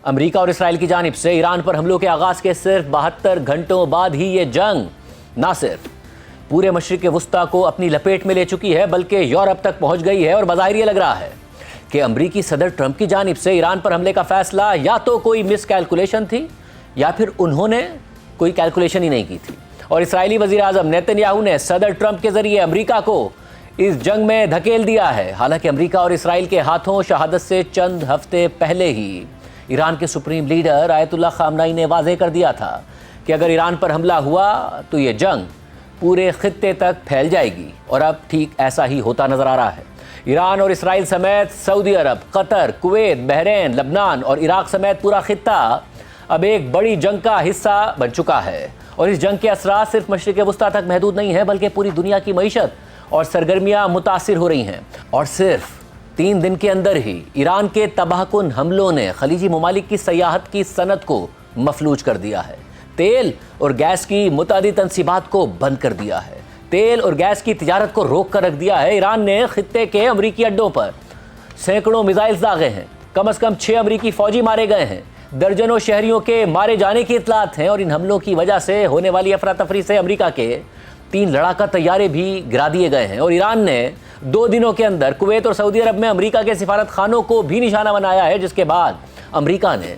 امریکہ اور اسرائیل کی جانب سے ایران پر حملوں کے آغاز کے صرف 72 گھنٹوں بعد ہی یہ جنگ نہ صرف پورے مشرق وسطیٰ کو اپنی لپیٹ میں لے چکی ہے بلکہ یورپ تک پہنچ گئی ہے، اور بظاہر یہ لگ رہا ہے کہ امریکی صدر ٹرمپ کی جانب سے ایران پر حملے کا فیصلہ یا تو کوئی مس کیلکولیشن تھی یا پھر انہوں نے کوئی کیلکولیشن ہی نہیں کی تھی، اور اسرائیلی وزیر اعظم نیتن یاہو نے صدر ٹرمپ کے ذریعے امریکہ کو اس جنگ میں دھکیل دیا ہے۔ حالانکہ امریکہ اور اسرائیل کے ہاتھوں شہادت سے چند ہفتے پہلے ہی ایران کے سپریم لیڈر آیت اللہ خامنائی نے واضح کر دیا تھا کہ اگر ایران پر حملہ ہوا تو یہ جنگ پورے خطے تک پھیل جائے گی، اور اب ٹھیک ایسا ہی ہوتا نظر آ رہا ہے۔ ایران اور اسرائیل سمیت سعودی عرب، قطر، کویت، بحرین، لبنان اور عراق سمیت پورا خطہ اب ایک بڑی جنگ کا حصہ بن چکا ہے، اور اس جنگ کے اثرات صرف مشرق وسطیٰ تک محدود نہیں ہیں بلکہ پوری دنیا کی معیشت اور سرگرمیاں متاثر ہو رہی ہیں۔ اور صرف 3 دن کے اندر ہی ایران کے تباہ کن حملوں نے خلیجی ممالک کی سیاحت کی صنعت کو مفلوج کر دیا ہے، تیل اور گیس کی متعدد تنصیبات کو بند کر دیا ہے، تیل اور گیس کی تجارت کو روک کر رکھ دیا ہے۔ ایران نے خطے کے امریکی اڈوں پر سینکڑوں میزائلز داغے ہیں، کم از کم 6 امریکی فوجی مارے گئے ہیں، درجنوں شہریوں کے مارے جانے کی اطلاعات ہیں، اور ان حملوں کی وجہ سے ہونے والی افراتفری سے امریکہ کے 3 لڑاکا طیارے بھی گرا دیے گئے ہیں، اور ایران نے 2 دنوں کے اندر کویت اور سعودی عرب میں امریکہ کے سفارت خانوں کو بھی نشانہ بنایا ہے، جس کے بعد امریکہ نے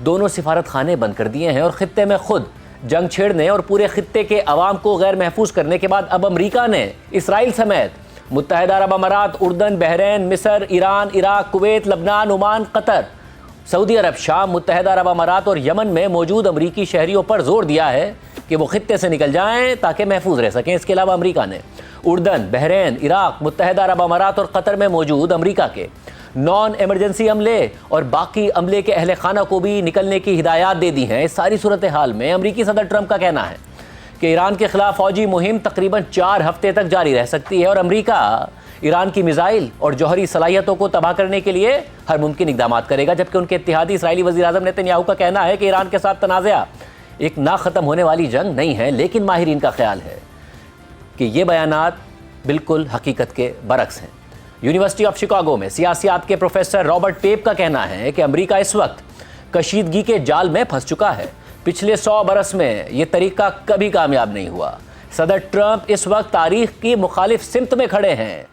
دونوں سفارت خانے بند کر دیے ہیں، اور خطے میں خود جنگ چھیڑنے اور پورے خطے کے عوام کو غیر محفوظ کرنے کے بعد اب امریکہ نے اسرائیل سمیت متحدہ عرب امارات، اردن، بحرین، مصر، ایران، عراق، کویت، لبنان، عمان، قطر، سعودی عرب، شام، متحدہ عرب امارات اور یمن میں موجود امریکی شہریوں پر زور دیا ہے کہ وہ خطے سے نکل جائیں تاکہ محفوظ رہ سکیں۔ اس کے علاوہ امریکہ نے اردن، بحرین، عراق، متحدہ عرب امارات اور قطر میں موجود امریکہ کے نان ایمرجنسی عملے اور باقی عملے کے اہل خانہ کو بھی نکلنے کی ہدایات دے دی ہیں۔ اس ساری صورتحال میں امریکی صدر ٹرمپ کا کہنا ہے کہ ایران کے خلاف فوجی مہم تقریباً 4 ہفتے تک جاری رہ سکتی ہے، اور امریکہ ایران کی میزائل اور جوہری صلاحیتوں کو تباہ کرنے کے لیے ہر ممکن اقدامات کرے گا، جبکہ ان کے اتحادی اسرائیلی وزیر اعظم نیتن یاہو کا کہنا ہے کہ ایران کے ساتھ تنازعہ ایک نہ ختم ہونے والی جنگ نہیں ہے، لیکن ماہرین کا خیال ہے کہ یہ بیانات بالکل حقیقت کے برعکس ہیں۔ یونیورسٹی آف شکاگو میں سیاسیات کے پروفیسر رابرٹ ٹیپ کا کہنا ہے کہ امریکہ اس وقت کشیدگی کے جال میں پھنس چکا ہے، پچھلے 100 برس میں یہ طریقہ کبھی کامیاب نہیں ہوا۔ صدر ٹرمپ اس وقت تاریخ کی مخالف سمت میں کھڑے ہیں۔